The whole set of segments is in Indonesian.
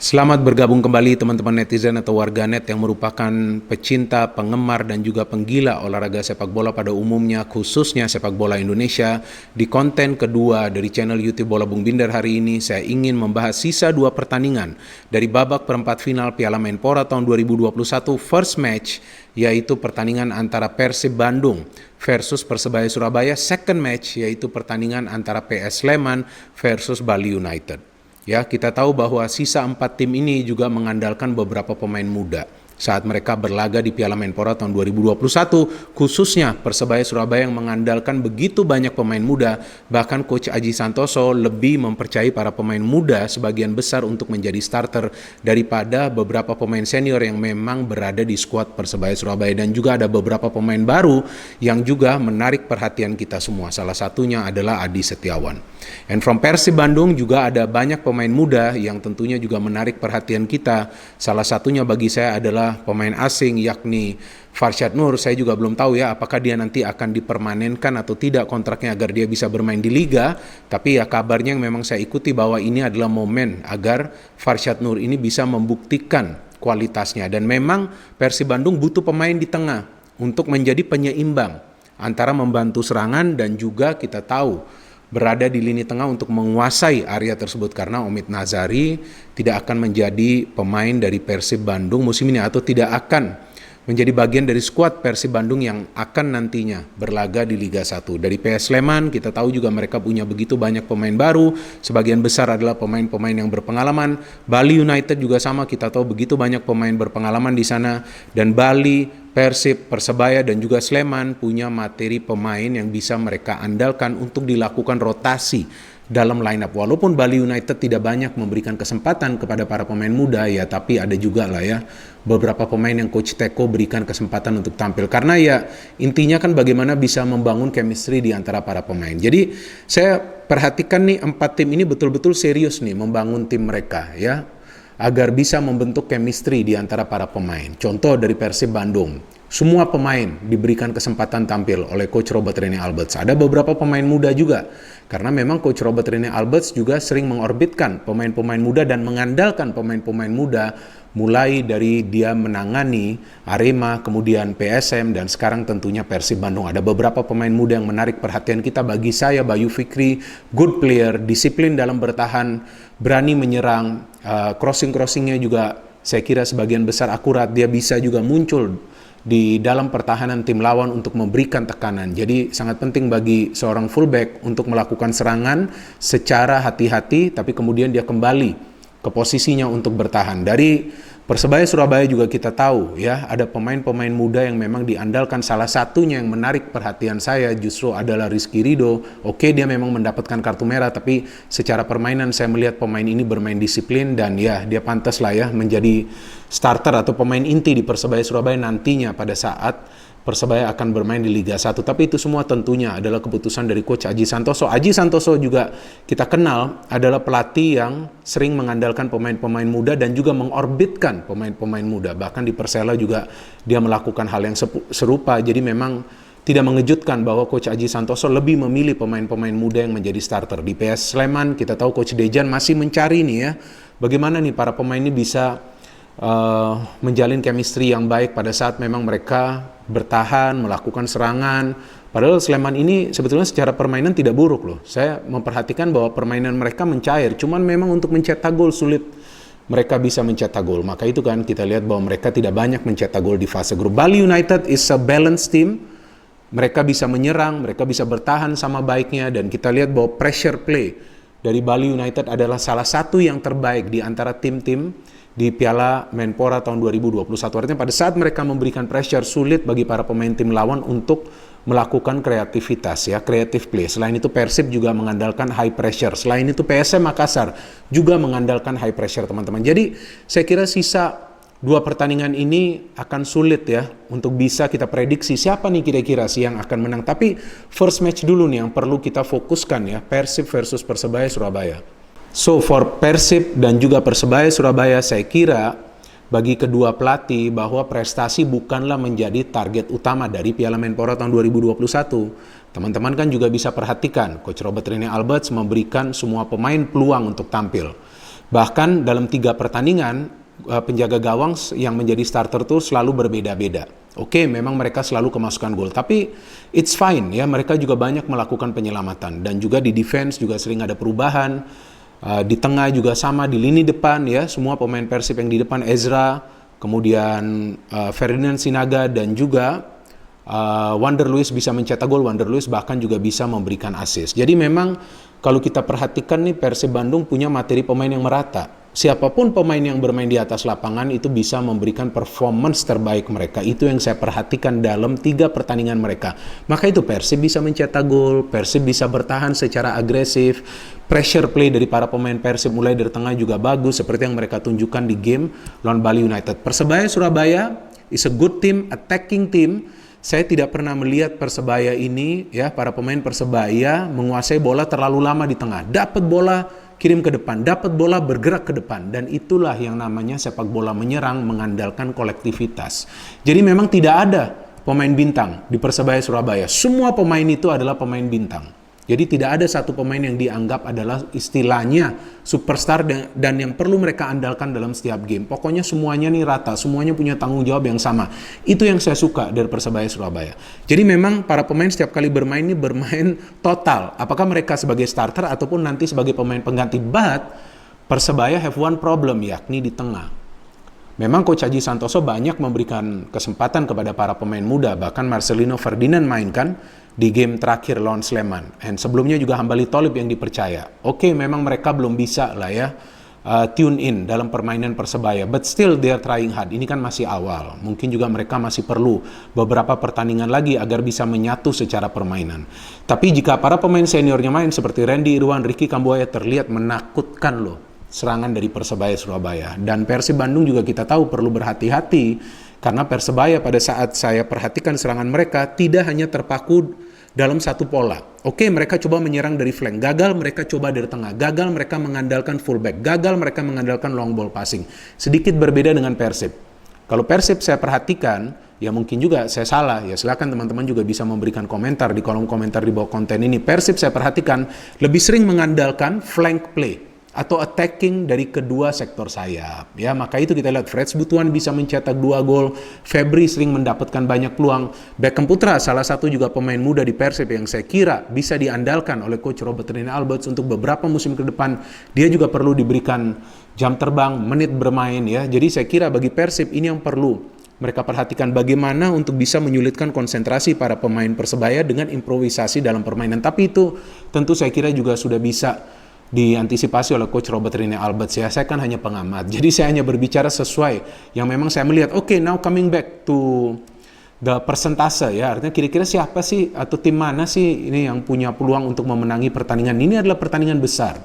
Selamat bergabung kembali teman-teman netizen atau warganet yang merupakan pecinta, penggemar, dan juga penggila olahraga sepak bola pada umumnya, khususnya sepak bola Indonesia. Di konten kedua dari channel YouTube Bola Bung Binder hari ini, saya ingin membahas sisa 2 pertandingan dari babak perempat final Piala Menpora tahun 2021 first match, yaitu pertandingan antara Persib Bandung versus Persebaya Surabaya, second match yaitu pertandingan antara PS Sleman versus Bali United. Ya, kita tahu bahwa sisa 4 tim ini juga mengandalkan beberapa pemain muda saat mereka berlaga di Piala Menpora tahun 2021, khususnya Persebaya Surabaya yang mengandalkan begitu banyak pemain muda. Bahkan Coach Aji Santoso lebih mempercayai para pemain muda sebagian besar untuk menjadi starter daripada beberapa pemain senior yang memang berada di skuad Persebaya Surabaya. Dan juga ada beberapa pemain baru yang juga menarik perhatian kita semua. Salah satunya adalah Adi Setiawan. And from Persib Bandung juga ada banyak pemain muda yang tentunya juga menarik perhatian kita. Salah satunya bagi saya adalah pemain asing, yakni Farshad Nur. Saya juga belum tahu ya apakah dia nanti akan dipermanenkan atau tidak kontraknya agar dia bisa bermain di Liga. Tapi ya kabarnya yang memang saya ikuti bahwa ini adalah momen agar Farshad Nur ini bisa membuktikan kualitasnya. Dan memang Persib Bandung butuh pemain di tengah untuk menjadi penyeimbang antara membantu serangan dan juga kita tahu berada di lini tengah untuk menguasai area tersebut, karena Omid Nazari tidak akan menjadi pemain dari Persib Bandung musim ini atau tidak akan menjadi bagian dari skuad Persib Bandung yang akan nantinya berlaga di Liga 1. Dari PS Sleman kita tahu juga mereka punya begitu banyak pemain baru, sebagian besar adalah pemain-pemain yang berpengalaman. Bali United juga sama, kita tahu begitu banyak pemain berpengalaman di sana. Dan Bali, Persib, Persebaya dan juga Sleman punya materi pemain yang bisa mereka andalkan untuk dilakukan rotasi dalam line up. Walaupun Bali United tidak banyak memberikan kesempatan kepada para pemain muda ya, tapi ada juga lah ya beberapa pemain yang Coach Teko berikan kesempatan untuk tampil. Karena ya intinya kan bagaimana bisa membangun chemistry di antara para pemain. Jadi saya perhatikan nih 4 tim ini betul-betul serius nih membangun tim mereka ya, agar bisa membentuk chemistry di antara para pemain. Contoh dari Persib Bandung, semua pemain diberikan kesempatan tampil oleh Coach Robert Rene Alberts. Ada beberapa pemain muda juga, karena memang Coach Robert Rene Alberts juga sering mengorbitkan pemain-pemain muda dan mengandalkan pemain-pemain muda, mulai dari dia menangani Arema, kemudian PSM, dan sekarang tentunya Persib Bandung. Ada beberapa pemain muda yang menarik perhatian kita. Bagi saya, Bayu Fikri, good player, disiplin dalam bertahan, berani menyerang, crossing-crossingnya juga saya kira sebagian besar akurat. Dia bisa juga muncul di dalam pertahanan tim lawan untuk memberikan tekanan. Jadi sangat penting bagi seorang fullback untuk melakukan serangan secara hati-hati, tapi kemudian dia kembali ke posisinya untuk bertahan. Dari Persebaya Surabaya juga kita tahu ya, ada pemain-pemain muda yang memang diandalkan. Salah satunya yang menarik perhatian saya justru adalah Rizky Ridho. Oke, dia memang mendapatkan kartu merah, tapi secara permainan saya melihat pemain ini bermain disiplin dan ya dia pantas lah ya menjadi starter atau pemain inti di Persebaya Surabaya nantinya pada saat Persebaya akan bermain di Liga 1. Tapi itu semua tentunya adalah keputusan dari Coach Aji Santoso. Aji Santoso juga kita kenal adalah pelatih yang sering mengandalkan pemain-pemain muda dan juga mengorbitkan pemain-pemain muda. Bahkan di Persela juga dia melakukan hal yang serupa. Jadi memang tidak mengejutkan bahwa Coach Aji Santoso lebih memilih pemain-pemain muda yang menjadi starter. Di PS Sleman kita tahu Coach Dejan masih mencari nih ya, bagaimana nih para pemain ini bisa menjalin chemistry yang baik pada saat memang mereka bertahan, melakukan serangan. Padahal Sleman ini sebetulnya secara permainan tidak buruk loh. Saya memperhatikan bahwa permainan mereka mencair, cuman memang untuk mencetak gol sulit mereka bisa mencetak gol. Maka itu kan kita lihat bahwa mereka tidak banyak mencetak gol di fase grup. Bali United is a balanced team. Mereka bisa menyerang, mereka bisa bertahan sama baiknya, dan kita lihat bahwa pressure play dari Bali United adalah salah satu yang terbaik di antara tim-tim di Piala Menpora tahun 2021. Artinya pada saat mereka memberikan pressure, sulit bagi para pemain tim lawan untuk melakukan kreativitas ya, creative play. Selain itu Persib juga mengandalkan high pressure. Selain itu PSM Makassar juga mengandalkan high pressure, teman-teman. Jadi saya kira sisa 2 pertandingan ini akan sulit ya untuk bisa kita prediksi siapa nih kira-kira sih yang akan menang. Tapi first match dulu nih yang perlu kita fokuskan ya, Persib versus Persebaya Surabaya. So for Persib dan juga Persebaya Surabaya, saya kira bagi kedua pelatih bahwa prestasi bukanlah menjadi target utama dari Piala Menpora tahun 2021. Teman-teman kan juga bisa perhatikan, Coach Robert Rene Alberts memberikan semua pemain peluang untuk tampil. Bahkan dalam 3 pertandingan, penjaga gawang yang menjadi starter tuh selalu berbeda-beda. Oke, memang mereka selalu kemasukan gol, tapi it's fine ya. Mereka juga banyak melakukan penyelamatan dan juga di defense juga sering ada perubahan. Di tengah juga sama, di lini depan ya, semua pemain Persib yang di depan, Ezra, kemudian Ferdinand Sinaga dan juga Wander Luiz bisa mencetak gol. Wander Luiz bahkan juga bisa memberikan assist. Jadi memang kalau kita perhatikan nih, Persib Bandung punya materi pemain yang merata. Siapapun pemain yang bermain di atas lapangan itu bisa memberikan performance terbaik mereka. Itu yang saya perhatikan dalam 3 pertandingan mereka. Maka itu Persib bisa mencetak gol, Persib bisa bertahan secara agresif, pressure play dari para pemain Persib mulai dari tengah juga bagus seperti yang mereka tunjukkan di game lawan Bali United. Persebaya Surabaya is a good team, attacking team. Saya tidak pernah melihat Persebaya ini ya, para pemain Persebaya menguasai bola terlalu lama di tengah. Dapat bola kirim ke depan, dapat bola bergerak ke depan, dan itulah yang namanya sepak bola menyerang mengandalkan kolektivitas. Jadi memang tidak ada pemain bintang di Persebaya Surabaya. Semua pemain itu adalah pemain bintang. Jadi tidak ada satu pemain yang dianggap adalah istilahnya superstar dan yang perlu mereka andalkan dalam setiap game. Pokoknya semuanya nih rata, semuanya punya tanggung jawab yang sama. Itu yang saya suka dari Persebaya Surabaya. Jadi memang para pemain setiap kali bermain ini bermain total. Apakah mereka sebagai starter ataupun nanti sebagai pemain pengganti. But Persebaya have one problem, yakni di tengah. Memang Coach Aji Santoso banyak memberikan kesempatan kepada para pemain muda. Bahkan Marcelino Ferdinand mainkan di game terakhir lawan Sleman. Dan sebelumnya juga Hambali Tholib yang dipercaya. Oke, memang mereka belum bisa lah ya tune in dalam permainan Persebaya. But still they are trying hard. Ini kan masih awal. Mungkin juga mereka masih perlu beberapa pertandingan lagi agar bisa menyatu secara permainan. Tapi jika para pemain seniornya main seperti Randy Irwan, Ricky Kambuaya terlihat menakutkan loh serangan dari Persebaya Surabaya. Dan Persib Bandung juga kita tahu perlu berhati-hati karena Persebaya pada saat saya perhatikan serangan mereka tidak hanya terpaku dalam satu pola. Oke, mereka coba menyerang dari flank, gagal mereka coba dari tengah, gagal mereka mengandalkan fullback, gagal mereka mengandalkan long ball passing. Sedikit berbeda dengan Persib. Kalau Persib saya perhatikan, ya mungkin juga saya salah, ya silakan teman-teman juga bisa memberikan komentar di kolom komentar di bawah konten ini. Persib saya perhatikan lebih sering mengandalkan flank play atau attacking dari kedua sektor sayap. Ya, maka itu kita lihat Freds Butuan bisa mencetak 2 gol, Febri sering mendapatkan banyak peluang. Beckham Putra salah satu juga pemain muda di Persib yang saya kira bisa diandalkan oleh coach Robert Rene Alberts untuk beberapa musim ke depan. Dia juga perlu diberikan jam terbang, menit bermain ya. Jadi saya kira bagi Persib ini yang perlu mereka perhatikan, bagaimana untuk bisa menyulitkan konsentrasi para pemain Persebaya dengan improvisasi dalam permainan. Tapi itu tentu saya kira juga sudah bisa diantisipasi oleh coach Robert Rene Alberts ya. Saya kan hanya pengamat, jadi saya hanya berbicara sesuai yang memang saya melihat. Oke, now coming back to the persentase ya, artinya kira-kira siapa sih atau tim mana sih ini yang punya peluang untuk memenangi pertandingan ini. Adalah pertandingan besar.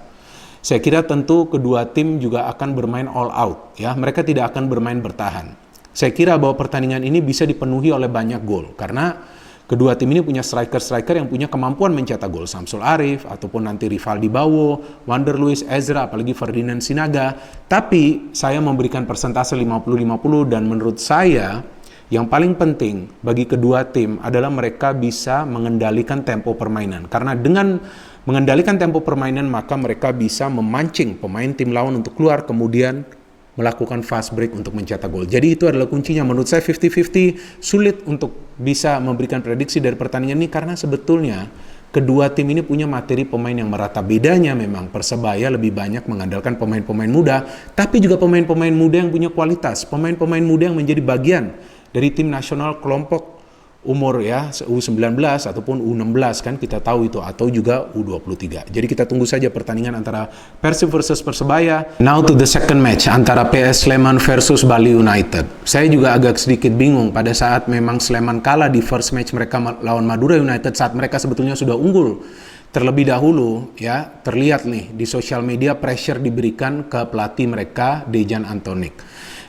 Saya kira tentu kedua tim juga akan bermain all out ya, mereka tidak akan bermain bertahan. Saya kira bahwa pertandingan ini bisa dipenuhi oleh banyak gol karena kedua tim ini punya striker-striker yang punya kemampuan mencetak gol. Samsul Arif, ataupun nanti Rivaldi Bawo, Wander Luiz, Ezra, apalagi Ferdinand Sinaga. Tapi saya memberikan persentase 50-50 dan menurut saya yang paling penting bagi kedua tim adalah mereka bisa mengendalikan tempo permainan. Karena dengan mengendalikan tempo permainan maka mereka bisa memancing pemain tim lawan untuk keluar kemudian melakukan fast break untuk mencetak gol. Jadi itu adalah kuncinya. Menurut saya 50-50 sulit untuk bisa memberikan prediksi dari pertandingan ini karena sebetulnya kedua tim ini punya materi pemain yang merata. Bedanya memang Persebaya lebih banyak mengandalkan pemain-pemain muda, tapi juga pemain-pemain muda yang punya kualitas, pemain-pemain muda yang menjadi bagian dari tim nasional kelompok umur ya U19 ataupun U16 kan kita tahu itu, atau juga U23. Jadi kita tunggu saja pertandingan antara Persib versus Persebaya. Now to the second match antara PS Sleman versus Bali United. Saya juga agak sedikit bingung pada saat memang Sleman kalah di first match mereka lawan Madura United saat mereka sebetulnya sudah unggul terlebih dahulu ya. Terlihat nih di sosial media pressure diberikan ke pelatih mereka Dejan Antonik.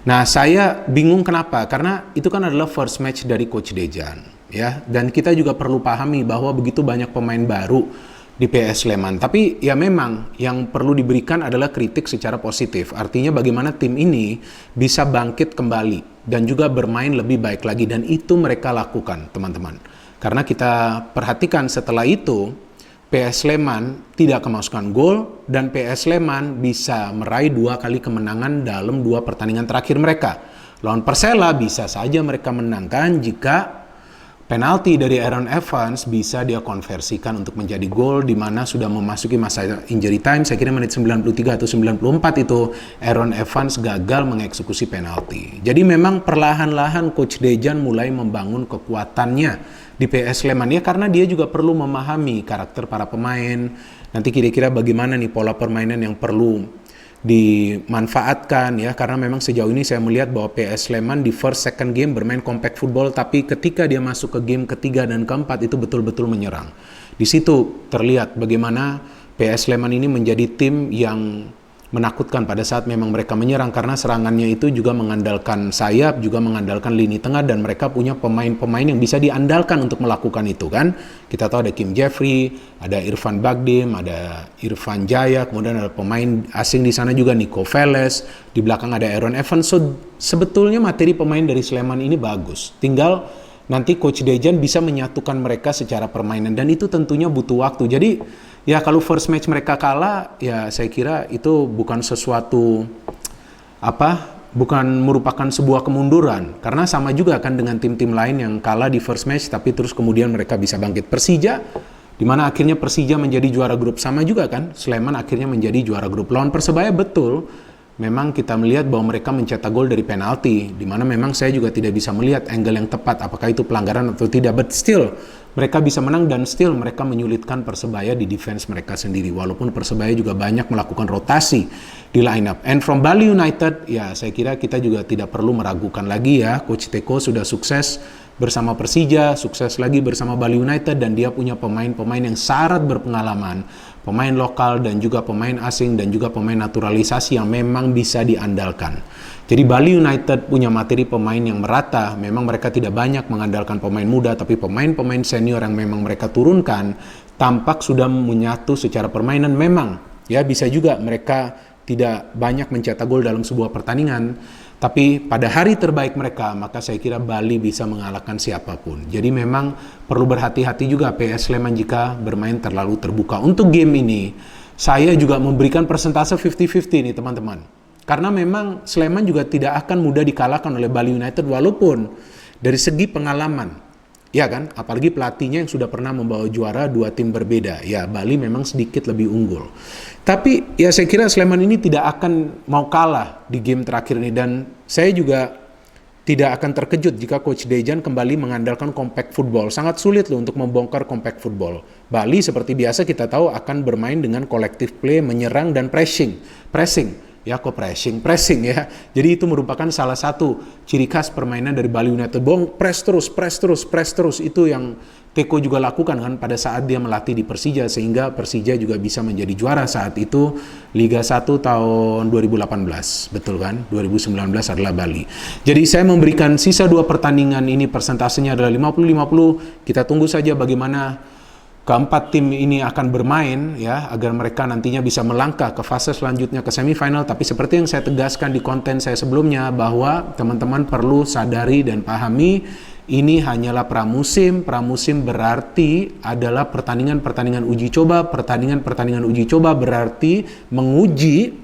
Nah, saya bingung kenapa? Karena itu kan adalah first match dari Coach Dejan, ya. Dan kita juga perlu pahami bahwa begitu banyak pemain baru di PS Sleman. Tapi ya memang yang perlu diberikan adalah kritik secara positif. Artinya bagaimana tim ini bisa bangkit kembali dan juga bermain lebih baik lagi. Dan itu mereka lakukan, teman-teman. Karena kita perhatikan setelah itu, PS Sleman tidak kemasukan gol dan PS Sleman bisa meraih 2 kali kemenangan dalam 2 pertandingan terakhir mereka. Lawan Persela bisa saja mereka menangkan jika penalti dari Aaron Evans bisa dia konversikan untuk menjadi gol, di mana sudah memasuki masa injury time. Saya kira menit 93 atau 94 itu Aaron Evans gagal mengeksekusi penalti. Jadi memang perlahan-lahan Coach Dejan mulai membangun kekuatannya di PS Sleman ya, karena dia juga perlu memahami karakter para pemain. Nanti kira-kira bagaimana nih pola permainan yang perlu dimanfaatkan ya, karena memang sejauh ini saya melihat bahwa PS Sleman di first second game bermain compact football, tapi ketika dia masuk ke game ketiga dan keempat itu betul-betul menyerang. Di situ terlihat bagaimana PS Sleman ini menjadi tim yang menakutkan pada saat memang mereka menyerang, karena serangannya itu juga mengandalkan sayap, juga mengandalkan lini tengah, dan mereka punya pemain-pemain yang bisa diandalkan untuk melakukan itu kan. Kita tahu ada Kim Jeffrey, ada Irfan Bagdim, ada Irfan Jaya, kemudian ada pemain asing di sana juga Nico Veles, di belakang ada Aaron Evans. So, sebetulnya materi pemain dari Sleman ini bagus. Tinggal nanti Coach Dejan bisa menyatukan mereka secara permainan, dan itu tentunya butuh waktu. Jadi ya kalau first match mereka kalah, ya saya kira itu bukan sesuatu bukan merupakan sebuah kemunduran, karena sama juga kan dengan tim-tim lain yang kalah di first match tapi terus kemudian mereka bisa bangkit. Persija, di mana akhirnya Persija menjadi juara grup, sama juga kan Sleman akhirnya menjadi juara grup. Lawan Persebaya betul, memang kita melihat bahwa mereka mencetak gol dari penalti, di mana memang saya juga tidak bisa melihat angle yang tepat apakah itu pelanggaran atau tidak, but still mereka bisa menang, dan still mereka menyulitkan Persebaya di defense mereka sendiri, walaupun Persebaya juga banyak melakukan rotasi di line up. And from Bali United, ya saya kira kita juga tidak perlu meragukan lagi ya, Coach Teko sudah sukses bersama Persija, sukses lagi bersama Bali United, dan dia punya pemain-pemain yang syarat berpengalaman, pemain lokal dan juga pemain asing dan juga pemain naturalisasi yang memang bisa diandalkan. Jadi Bali United punya materi pemain yang merata. Memang mereka tidak banyak mengandalkan pemain muda, tapi pemain-pemain senior yang memang mereka turunkan tampak sudah menyatu secara permainan. Memang ya bisa juga mereka tidak banyak mencetak gol dalam sebuah pertandingan, tapi pada hari terbaik mereka, maka saya kira Bali bisa mengalahkan siapapun. Jadi memang perlu berhati-hati juga PS Sleman jika bermain terlalu terbuka. Untuk game ini, saya juga memberikan persentase 50-50 nih teman-teman. Karena memang Sleman juga tidak akan mudah dikalahkan oleh Bali United, walaupun dari segi pengalaman, ya kan, apalagi pelatihnya yang sudah pernah membawa juara 2 tim berbeda. Ya, Bali memang sedikit lebih unggul. Tapi ya saya kira Sleman ini tidak akan mau kalah di game terakhir ini, dan saya juga tidak akan terkejut jika Coach Dejan kembali mengandalkan compact football. Sangat sulit loh untuk membongkar compact football. Bali seperti biasa kita tahu akan bermain dengan collective play, menyerang dan pressing. Ya kok pressing ya. Jadi itu merupakan salah satu ciri khas permainan dari Bali United. Press terus. Itu yang Teko juga lakukan kan pada saat dia melatih di Persija, sehingga Persija juga bisa menjadi juara saat itu Liga 1 tahun 2018. Betul kan? 2019 adalah Bali. Jadi saya memberikan sisa 2 pertandingan ini persentasenya adalah 50-50. Kita tunggu saja bagaimana keempat tim ini akan bermain ya, agar mereka nantinya bisa melangkah ke fase selanjutnya, ke semifinal. Tapi seperti yang saya tegaskan di konten saya sebelumnya, bahwa teman-teman perlu sadari dan pahami ini hanyalah pramusim. Pramusim berarti adalah pertandingan-pertandingan uji coba. Pertandingan-pertandingan uji coba berarti menguji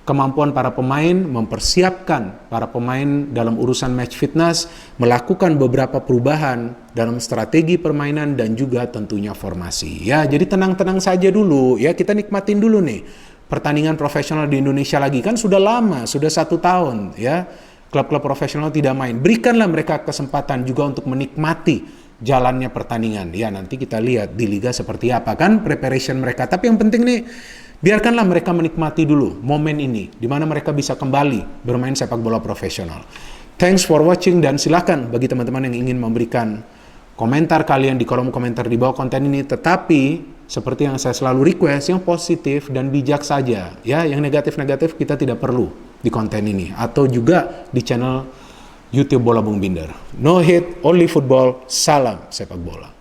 kemampuan para pemain, mempersiapkan para pemain dalam urusan match fitness, melakukan beberapa perubahan dalam strategi permainan dan juga tentunya formasi. Ya, jadi tenang-tenang saja dulu ya, kita nikmatin dulu nih pertandingan profesional di Indonesia lagi. Kan sudah lama, sudah 1 tahun ya klub-klub profesional tidak main. Berikanlah mereka kesempatan juga untuk menikmati jalannya pertandingan. Ya, nanti kita lihat di liga seperti apa kan preparation mereka. Tapi yang penting nih, biarkanlah mereka menikmati dulu momen ini, di mana mereka bisa kembali bermain sepak bola profesional. Thanks for watching, dan silakan bagi teman-teman yang ingin memberikan komentar kalian di kolom komentar di bawah konten ini. Tetapi seperti yang saya selalu request, yang positif dan bijak saja. Ya, yang negatif-negatif kita tidak perlu di konten ini, atau juga di channel YouTube Bola Bung Binder. No hate, only football. Salam sepak bola.